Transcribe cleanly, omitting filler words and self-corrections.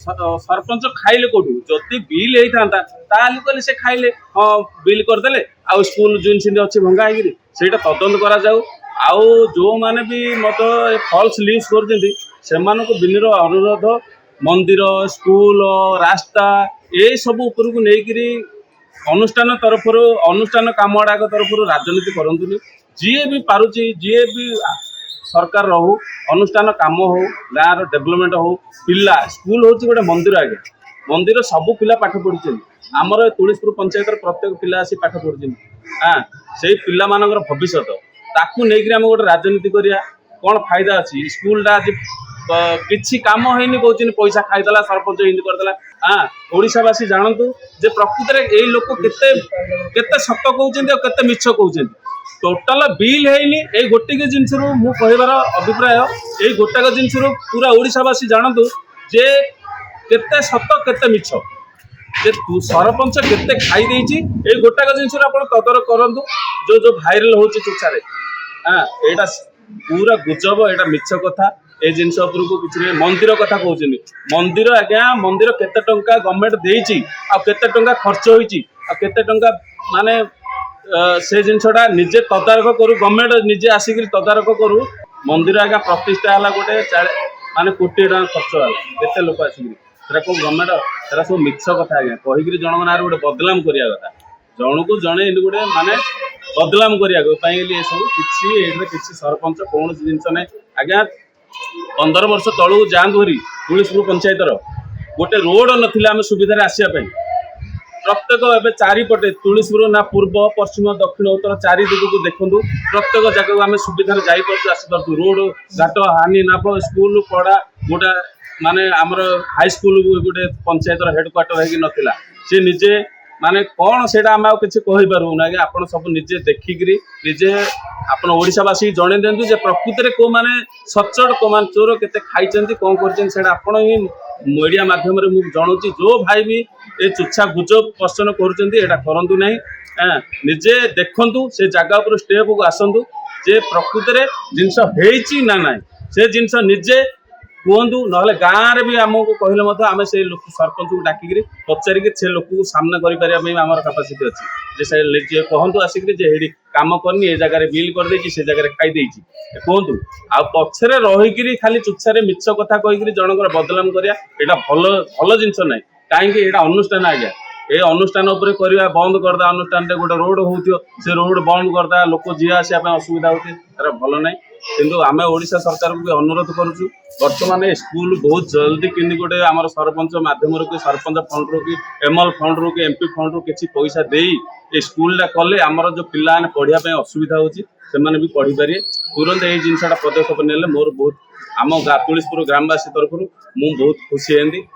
सरपंच खाइले कोठू जदि बिल होता कहले से खाइले हाँ बिल करदे आउ स्कूल जिन सिंह अच्छी भंगा होता तदंत करा जाऊ आउ जो माने भी मत फल्स न्यूज कर विनर अनुरोध मंदिर स्कूल रास्ता ये सब उपरक नहीं अनुष्ठान तरफ अनुष्ठान काम गुड़ाक तरफ राजनीति करतुनि जी भी पारुची जी भी सरकार रहू अनुष्ठान काम हो गाँव डेभलपमेंट हो पिला स्कूल हूँ गोटे मंदिर आगे मंदिर सब पिला पाठ पढ़ी आमर तुलसीपुर पंचायत प्रत्येक पिला आसी पाठ पढ़ी हाँ से पिला मानकर भविष्य ताकू नहीं आम गोटे राजनीति करिया कौन फायदा अच्छी स्कूलटा आज किसी कम होनी कहते पैसा खाईदेला सरपंच हिंदी करदेला हाँ ओडावासी जानतु जे प्रकृत में यही लोक केते सत कहते केते मिछ कहते टोटाल बिल है गोटे जिनस कहबार अभिप्राय यही गोटाक जिनस पूरा ओडावासी जानतु जे केते सत केते मिछ जे सरपंच केते खाई देछि ए गोटाक जिनस तदर करंतु जो जो भाइराल होछि चुचारे हाँ एटा पूरा गुजब एटा मिछ कथा ए जिनस उपरको किछि मंदिर कथा कहउछनी मंदिर आज्ञा मंदिर केते टंका गवर्नमेंट देछि आ केते टंका खर्च होइछि आ केते टंका माने से जिनसटा निजे तदारक करू गवर्नमेंट निजे आसिक तदारक करू मंदिर आज्ञा प्रतिष्ठा है गोटे माने कोटी टका खर्च है केते लोक आसिक को गवर्नमेंट तेरा सब मिछ कथा आज्ञा कहीकि जनक ना गोटे बदलाम करिया कथा जन को जड़े गोटे माने बदलाम करिया सब किसी सरपंच कौन जिनस ना आज्ञा 15 वर्ष तलू जातु हरी तुलसीपुर पंचायत गोटे रोड नाला आम सुविधा आसापी प्रत्येक एवं चारिपटे तुलसीपुर ना पूर्व पश्चिम दक्षिण उत्तर चारि दिग को देखु प्रत्येक जगह आम सुविधा जापर आसपु रोड घाट हानि नाप स्कूल पढ़ा गोटा माने आमर हाईस्कल गोटे पंचायत हेडक्वार्टर है नाला सी निजे माने कौन से आम किसी कहीपरू ना आप सब निजे देखिकी निजे आपन ओडावासी जड़े दिंतु जे प्रकृत में कौ मैंने सचोट कौ मान चोर के खाई कौन कर मीडिया मध्यम जनाऊँगी जो भाई भी ये चुच्छा गुजब क्वेश्चन करूँ ना निजे देखु से जगह पर स्टेप को आसतु जे प्रकृत में जिनस होती ना ना से जिनस निजे कहतु ना गाँव में भी आमको कहले आम से सरपंच को डाकिक पचारिक से लोक को सामना कर कैपासीटी अच्छी से निजे कहतु आसिक कम करनी ए जगह बिल कर से जगह खाई कहतु आ पछरे रहीकि खाली चुच्छारे मिछ कथा कहीकि जनकर बदलाम करिया एटा भल भल जिनस ना कहीं अनुष्ठान आज्ञा ये अनुष्ठान करवा बंद करदा अनुष्ठान गोटे रोड हो से रोड बंद करदा लोक जी आसापी असुविधा होती तार भल ना किंतु आम ओडिशा सरकार को अनुरोध करुचु बर्तमान स्कूल बहुत जल्दी कि गोटे आम सरपंच मध्यम कि सरपंच फंड रू कि एमएल फंड रू कि एमपी फंड रू किसी पैसा दे स्कूलटा कले आमर जो पिला पढ़ाई असुविधा होची भी पढ़ी पारे तुरंत ये जिनसा पदक्षेप ने मोर बहुत आम तुलसीपुर ग्रामवासी तरफ मुझे बहुत खुशी हंदी।